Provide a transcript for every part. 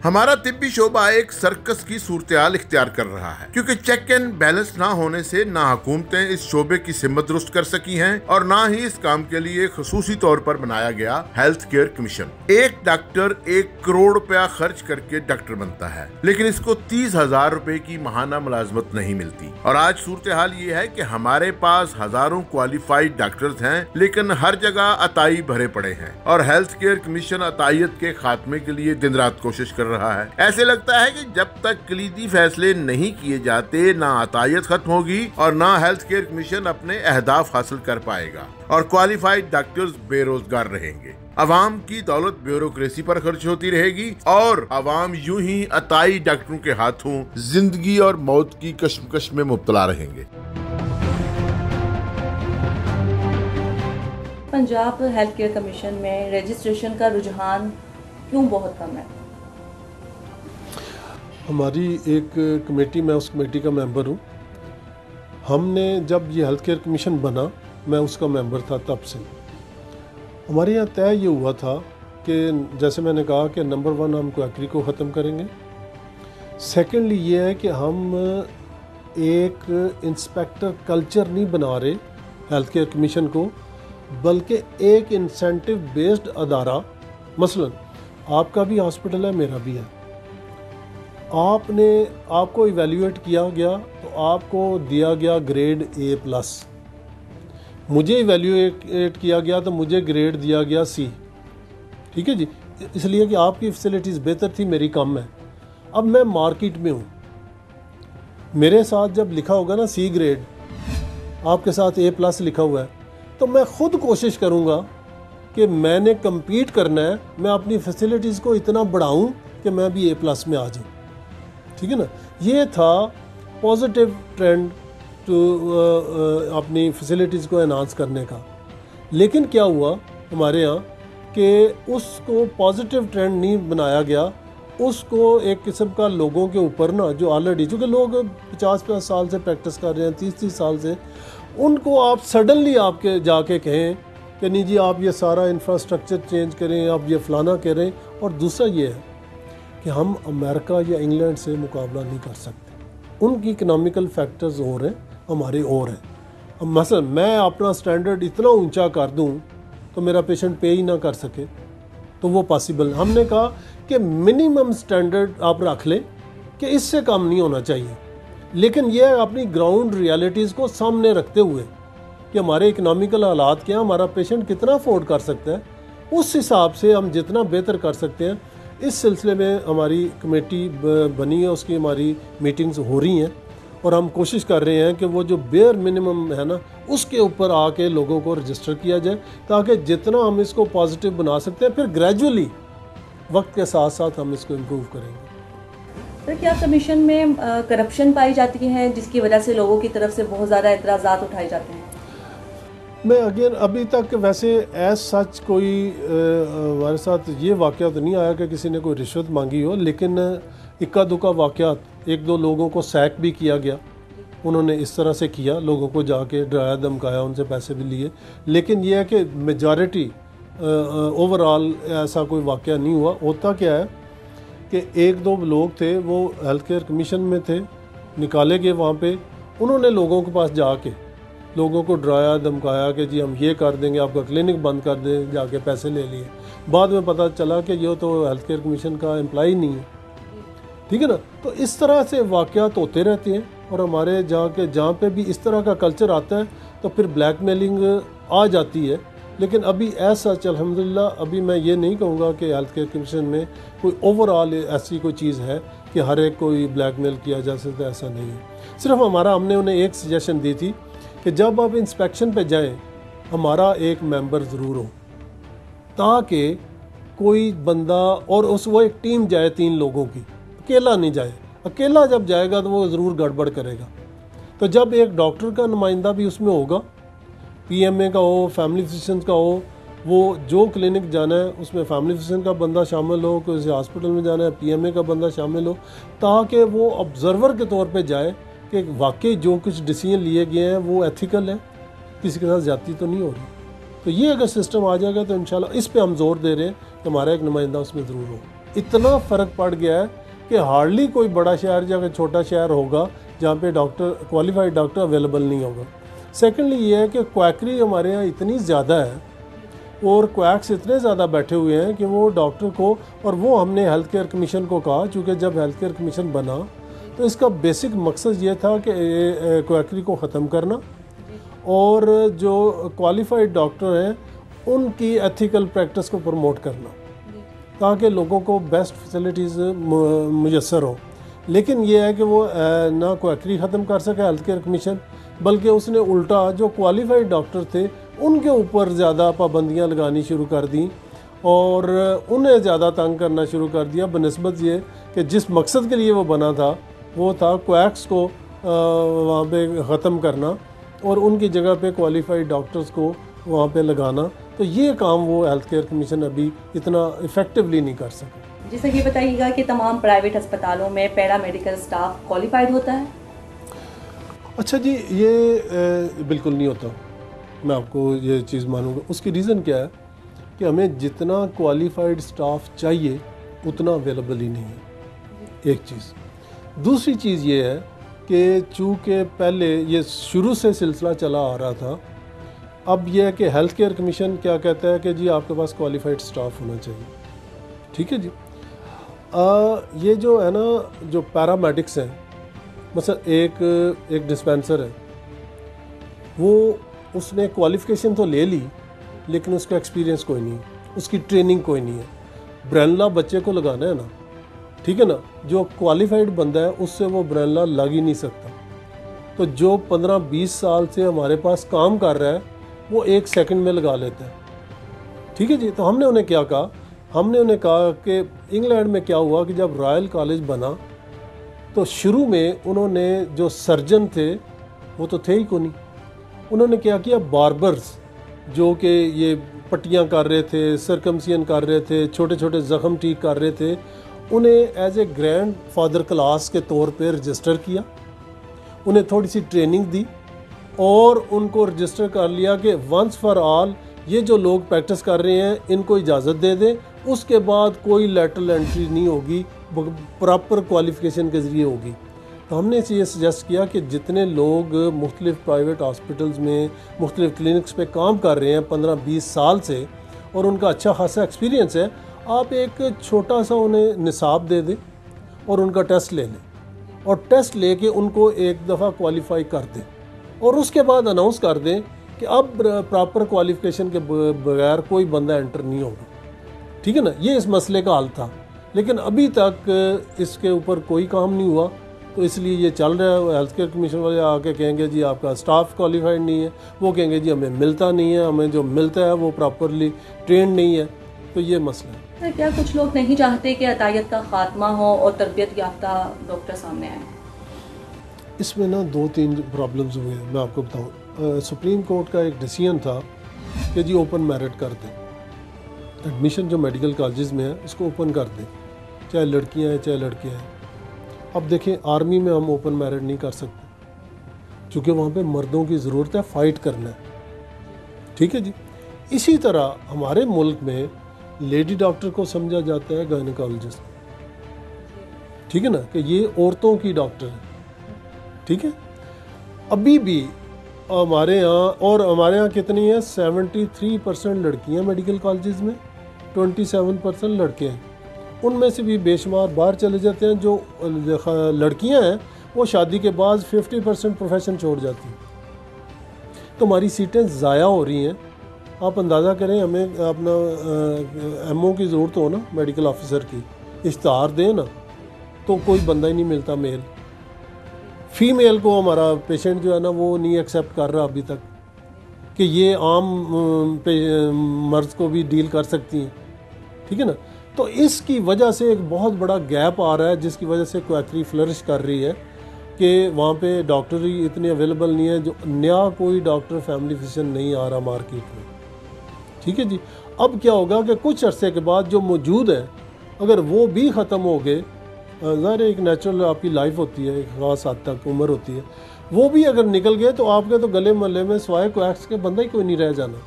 हमारा तिब्बी शोबा एक सर्कस की सूरत-ए-हाल इख्तियार कर रहा है, क्योंकि चेक एंड बैलेंस ना होने से ना हुकूमतें इस शोबे की सिमत दुरुस्त कर सकी हैं और ना ही इस काम के लिए खसूसी तौर पर बनाया गया हेल्थ केयर कमीशन। एक डॉक्टर 1 करोड़ रुपया खर्च करके डॉक्टर बनता है, लेकिन इसको 30,000 रुपए की माहाना मुलाजमत नहीं मिलती। और आज सूरत-ए-हाल ये है कि हमारे पास हजारों क्वालिफाइड डॉक्टर्स हैं, लेकिन हर जगह अताई भरे पड़े हैं और हेल्थ केयर कमीशन अतायत के खात्मे के लिए दिन रात कोशिश कर रहा है। ऐसे लगता है कि जब तक कलीदी फैसले नहीं किए जाते, ना अतायत खत्म होगी और ना हेल्थ केयर कमीशन अपने अहदाफ हासिल कर पाएगा और क्वालिफाइड डॉक्टर्स बेरोजगार रहेंगे। अवाम की दौलत ब्यूरोक्रेसी पर खर्च होती रहेगी और अवाम यूं ही अताई डॉक्टरों के हाथों जिंदगी और मौत की कश्मकश में मुब्तला रहेंगे। पंजाब हेल्थ केयर कमीशन में रजिस्ट्रेशन का रुझान क्यों बहुत कम है? हमारी एक कमेटी, मैं उस कमेटी का मेंबर हूँ। हमने जब ये हेल्थ केयर कमीशन बना, मैं उसका मेंबर था तब से। हमारे यहाँ तय ये हुआ था कि जैसे मैंने कहा कि नंबर 1 हम क्वैकरी को ख़त्म करेंगे। सेकेंडली ये है कि हम एक इंस्पेक्टर कल्चर नहीं बना रहे हेल्थ केयर कमीशन को, बल्कि एक इंसेंटिव बेस्ड अदारा। मसलन आपका भी हॉस्पिटल है, मेरा भी है, आपको इवेल्यूएट किया गया तो आपको दिया गया ग्रेड A+। मुझे इवेल्यूएट किया गया तो मुझे ग्रेड दिया गया C। ठीक है जी, इसलिए कि आपकी फैसिलिटीज़ बेहतर थी, मेरी कम है। अब मैं मार्केट में हूँ, मेरे साथ जब लिखा होगा ना C ग्रेड, आपके साथ A+ लिखा हुआ है, तो मैं ख़ुद कोशिश करूँगा कि मैंने कम्पीट करना है, मैं अपनी फैसिलिटीज़ को इतना बढ़ाऊँ कि मैं भी A+ में आ जाऊँ। ठीक है ना, ये था पॉजिटिव ट्रेंड टू अपनी फैसिलिटीज़ को एनहांस करने का। लेकिन क्या हुआ हमारे यहाँ कि उसको पॉजिटिव ट्रेंड नहीं बनाया गया, उसको एक किस्म का लोगों के ऊपर ना, जो ऑलरेडी, चूँकि लोग 50-50 साल से प्रैक्टिस कर रहे हैं, 30-30 साल से, उनको आप सडनली आपके जाके कहें कि नहीं जी आप ये सारा इंफ्रास्ट्रक्चर चेंज करें, आप ये फलाना करें। और दूसरा ये है कि हम अमेरिका या इंग्लैंड से मुकाबला नहीं कर सकते, उनकी इकनॉमिकल फैक्टर्स और हैं, हमारे और हैं। अब मसलन मैं अपना स्टैंडर्ड इतना ऊंचा कर दूं तो मेरा पेशेंट पे ही ना कर सके, तो वो पॉसिबल। हमने कहा कि मिनिमम स्टैंडर्ड आप रख लें कि इससे कम नहीं होना चाहिए, लेकिन यह अपनी ग्राउंड रियलिटीज़ को सामने रखते हुए कि हमारे इकनॉमिकल हालात क्या, हमारा पेशेंट कितना अफोर्ड कर सकता है, उस हिसाब से हम जितना बेहतर कर सकते हैं। इस सिलसिले में हमारी कमेटी बनी है, उसकी हमारी मीटिंग्स हो रही हैं और हम कोशिश कर रहे हैं कि वो जो बेयर मिनिमम है ना, उसके ऊपर आके लोगों को रजिस्टर किया जाए, ताकि जितना हम इसको पॉजिटिव बना सकते हैं, फिर ग्रेजुअली वक्त के साथ साथ हम इसको इम्प्रूव करेंगे। सर, क्या कमीशन में करप्शन पाई जाती है जिसकी वजह से लोगों की तरफ से बहुत ज़्यादा एतराज़ात उठाए जाते हैं? मैं अगेन अभी तक वैसे एज सच कोई हमारे साथ ये वाक़या तो नहीं आया कि किसी ने कोई रिश्वत मांगी हो, लेकिन इक्का दुक्का वाक़यात, 1-2 लोगों को सैक भी किया गया। उन्होंने इस तरह से किया, लोगों को जाके डराया धमकाया, उनसे पैसे भी लिए। लेकिन यह है कि मेजॉरिटी ओवरऑल ऐसा कोई वाक़या नहीं हुआ। होता क्या है कि 1-2 लोग थे, वो हेल्थ केयर कमीशन में थे, निकाले गए वहाँ पे, उन्होंने लोगों के पास जाके लोगों को डराया धमकाया कि जी हम ये कर देंगे, आपका क्लिनिक बंद कर दें, जाके पैसे ले लिए। बाद में पता चला कि ये तो हेल्थ केयर कमीशन का एम्प्लॉई नहीं है। ठीक है ना, तो इस तरह से वाक़यात होते रहते हैं और हमारे जहाँ पे भी इस तरह का कल्चर आता है तो फिर ब्लैकमेलिंग आ जाती है। लेकिन अभी ऐसा अल्हम्दुलिल्लाह, अभी मैं ये नहीं कहूँगा कि हेल्थ केयर कमीशन में कोई ओवरऑल ऐसी कोई चीज़ है कि हर एक कोई ब्लैकमेल किया जा सकता है, ऐसा नहीं है। सिर्फ हमने उन्हें एक सजेशन दी थी कि जब आप इंस्पेक्शन पे जाएं, हमारा एक मेंबर ज़रूर हो, ताकि कोई बंदा और वो एक टीम जाए 3 लोगों की, अकेला नहीं जाए। अकेला जब जाएगा तो वो ज़रूर गड़बड़ करेगा। तो जब एक डॉक्टर का नुमाइंदा भी उसमें होगा, PMA का हो, फैमिली फिजिशियन का हो, वो जो क्लिनिक जाना है उसमें फैमिली फिजिशियन का बंदा शामिल हो, किसी हॉस्पिटल में जाना है PMA का बंदा शामिल हो, ताकि वो ऑब्जर्वर के तौर पे जाए कि वाकई जो कुछ डिसीजन लिए गए हैं वो एथिकल है, किसी के साथ ज्यादती तो नहीं हो रही। तो ये अगर सिस्टम आ जाएगा तो इंशाल्लाह, इस पे हम जोर दे रहे हैं कि हमारा एक नुमाइंदा उसमें ज़रूर हो। इतना फ़र्क पड़ गया है कि हार्डली कोई बड़ा शहर या कोई छोटा शहर होगा जहाँ पे डॉक्टर, क्वालिफाइड डॉक्टर अवेलेबल नहीं होगा। सेकेंडली ये है कि क्वैकरी हमारे यहाँ इतनी ज़्यादा है और क्वैक्स इतने ज़्यादा बैठे हुए हैं कि वो डॉक्टर को, और वो हमने हेल्थ केयर कमीशन को कहा, चूँकि जब हेल्थ केयर कमीशन बना तो इसका बेसिक मकसद ये था कि क्वैकरी को ख़त्म करना और जो क्वालिफाइड डॉक्टर हैं उनकी एथिकल प्रैक्टिस को प्रमोट करना ताकि लोगों को बेस्ट फैसिलिटीज़ मुयसर हो। लेकिन ये है कि वो ना क्वैकरी ख़त्म कर सके हेल्थ केयर कमीशन, बल्कि उसने उल्टा जो क्वालिफाइड डॉक्टर थे उनके ऊपर ज़्यादा पाबंदियां लगानी शुरू कर दी और उन्हें ज़्यादा तंग करना शुरू कर दिया, बनिस्बत ये कि जिस मकसद के लिए वो बना था वो था क्वैक्स को वहाँ पे ख़त्म करना और उनकी जगह पे क्वालिफाइड डॉक्टर्स को वहाँ पे लगाना। तो ये काम वो हेल्थ केयर कमीशन अभी इतना इफ़ेक्टिवली नहीं कर सका। जैसे ये बताइएगा कि तमाम प्राइवेट अस्पतालों में पैरामेडिकल स्टाफ क्वालिफाइड होता है? अच्छा जी, ये बिल्कुल नहीं होता, मैं आपको ये चीज़ मानूंगा। उसकी रीज़न क्या है कि हमें जितना क्वालिफाइड स्टाफ चाहिए उतना अवेलेबल ही नहीं है, एक चीज़। दूसरी चीज़ ये है कि चूँकि पहले ये शुरू से सिलसिला चला आ रहा था, अब यह है कि हेल्थ केयर कमीशन क्या कहता है कि जी आपके पास क्वालिफाइड स्टाफ होना चाहिए, ठीक है जी। ये जो है ना, जो पैरामेडिक्स हैं, मतलब एक डिस्पेंसर है, वो उसने क्वालिफ़िकेशन तो ले ली लेकिन उसका एक्सपीरियंस कोई नहीं है, उसकी ट्रेनिंग कोई नहीं है। ब्रेनला बच्चे को लगाना है ना, ठीक है ना, जो क्वालिफाइड बंदा है उससे वो ब्रेनला लग ही नहीं सकता। तो जो 15-20 साल से हमारे पास काम कर रहा है वो 1 सेकंड में लगा लेता है, ठीक है जी। तो हमने उन्हें क्या कहा, हमने उन्हें कहा कि इंग्लैंड में क्या हुआ कि जब रॉयल कॉलेज बना तो शुरू में उन्होंने जो सर्जन थे वो तो थे ही को नहीं, उन्होंने क्या किया, बार्बर्स जो कि ये पट्टियाँ कर रहे थे, सरकमसियन कर रहे थे, छोटे छोटे ज़ख्म ठीक कर रहे थे, उन्हें as a grandfather class के तौर पे रजिस्टर किया, उन्हें थोड़ी सी ट्रेनिंग दी और उनको रजिस्टर कर लिया कि वंस फॉर ऑल ये जो लोग प्रैक्टिस कर रहे हैं इनको इजाज़त दे दें, उसके बाद कोई लेटरल एंट्री नहीं होगी, प्रॉपर क्वालिफ़िकेशन के ज़रिए होगी। तो हमने ये सजेस्ट किया कि जितने लोग मुख्तलिफ़ प्राइवेट हॉस्पिटल्स में मुख्तलिफ़ क्लिनिक्स पे काम कर रहे हैं 15-20 साल से और उनका अच्छा खासा एक्सपीरियंस है, आप एक छोटा सा उन्हें निसाब दे दें और उनका टेस्ट ले लें और टेस्ट लेके उनको एक दफ़ा क्वालिफाई कर दें और उसके बाद अनाउंस कर दें कि अब प्रॉपर क्वालिफ़िकेशन के बगैर कोई बंदा एंटर नहीं होगा, ठीक है ना। ये इस मसले का हल था, लेकिन अभी तक इसके ऊपर कोई काम नहीं हुआ। तो इसलिए ये चल रहा है, हेल्थ केयर कमीशन वाले आके कहेंगे जी आपका स्टाफ क्वालिफाइड नहीं है, वो कहेंगे जी हमें मिलता नहीं है, हमें जो मिलता है वो प्रॉपरली ट्रेंड नहीं है। तो ये मसला है। क्या कुछ लोग नहीं चाहते कि अतायत का खात्मा हो और तरबियत याफ्ता डॉक्टर सामने आए? इसमें ना 2-3 प्रॉब्लम्स हुए हैं, मैं आपको बताऊँ। सुप्रीम कोर्ट का एक डिसीजन था कि जी ओपन मेरिट कर दें, एडमिशन जो मेडिकल कॉलेज में है उसको ओपन कर दें, चाहे लड़कियां हैं चाहे लड़के हैं। अब देखें, आर्मी में हम ओपन मेरिट नहीं कर सकते क्योंकि वहाँ पे मर्दों की ज़रूरत है, फ़ाइट करना है, ठीक है जी। इसी तरह हमारे मुल्क में लेडी डॉक्टर को समझा जाता है गायनेकोलॉजिस्ट, ठीक है ना, कि ये औरतों की डॉक्टर है, ठीक है। अभी भी हमारे यहाँ, और हमारे यहाँ कितनी है, 73% लड़कियाँ मेडिकल कॉलेजेस में, 27% लड़के हैं। उनमें से भी बेशुमार बाहर चले जाते हैं। जो लड़कियां हैं वो शादी के बाद 50% प्रोफेशन छोड़ जाती हैं, तो हमारी सीटें ज़ाया हो रही हैं। आप अंदाज़ा करें, हमें अपना एमओ की ज़रूरत हो ना, मेडिकल ऑफिसर की, इश्तहार दें ना, तो कोई बंदा ही नहीं मिलता मेल। फीमेल को हमारा पेशेंट जो है ना वो नहीं एक्सेप्ट कर रहा अभी तक कि ये आम मर्ज को भी डील कर सकती हैं, ठीक है ना। तो इसकी वजह से एक बहुत बड़ा गैप आ रहा है, जिसकी वजह से क्वैकरी फ्लरिश कर रही है कि वहाँ पे डॉक्टर ही इतने अवेलेबल नहीं है, जो नया कोई डॉक्टर फैमिली फिजिशियन नहीं आ रहा मार्केट में, ठीक है जी। अब क्या होगा कि कुछ अरसे के बाद जो मौजूद है, अगर वो भी ख़त्म हो गए, ज़ाहिर एक नेचुरल आपकी लाइफ होती है, एक ख़ास हद तक उम्र होती है, वो भी अगर निकल गए तो आपके तो गले महल्ले में सिवाय क्वैक्स के बंदा ही कोई नहीं रह जाना,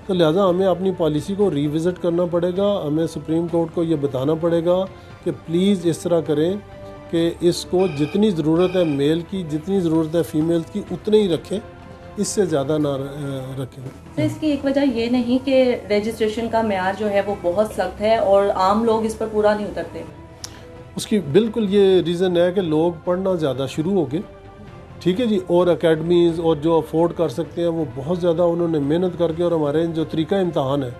तो लिहाजा हमें अपनी पॉलिसी को रिविज़िट करना पड़ेगा। हमें सुप्रीम कोर्ट को ये बताना पड़ेगा कि प्लीज़ इस तरह करें कि इसको जितनी ज़रूरत है मेल की, जितनी ज़रूरत है फीमेल की, उतने ही रखें, इससे ज़्यादा ना रखें। तो इसकी एक वजह ये नहीं कि रजिस्ट्रेशन का मेयार जो है वो बहुत सख्त है और आम लोग इस पर पूरा नहीं उतरते? उसकी बिल्कुल ये रीज़न है कि लोग पढ़ना ज़्यादा शुरू हो गए, ठीक है जी, और एकेडमीज़ और जो अफोर्ड कर सकते हैं वो बहुत ज़्यादा उन्होंने मेहनत करके, और हमारे जो तरीका इम्तहान है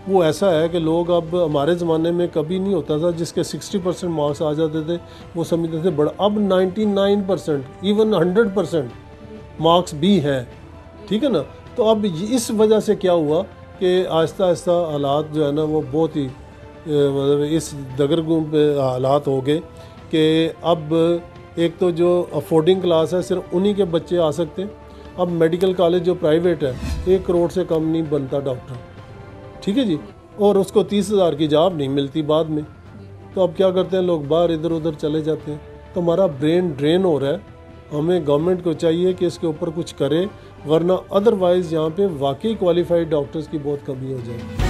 वो ऐसा है कि लोग, अब हमारे ज़माने में कभी नहीं होता था जिसके 60% मार्क्स आ जाते थे वो समझते थे बड़ा, अब 99% इवन 100% मार्क्स भी हैं, ठीक है ना। तो अब इस वजह से क्या हुआ कि आहिस्ता आहिस्ता हालात जो है ना वो बहुत ही मतलब इस दगरगुम पे हालात हो गए कि अब एक तो जो अफोर्डिंग क्लास है सिर्फ उन्हीं के बच्चे आ सकते हैं। अब मेडिकल कॉलेज जो प्राइवेट है 1 करोड़ से कम नहीं बनता डॉक्टर, ठीक है जी, और उसको 30,000 की जॉब नहीं मिलती बाद में। तो अब क्या करते हैं लोग, बाहर इधर उधर चले जाते हैं। तो हमारा ब्रेन ड्रेन हो रहा है। हमें गवर्नमेंट को चाहिए कि इसके ऊपर कुछ करे, वरना अदरवाइज़ यहाँ पे वाकई क्वालिफाइड डॉक्टर्स की बहुत कमी हो जाएगी।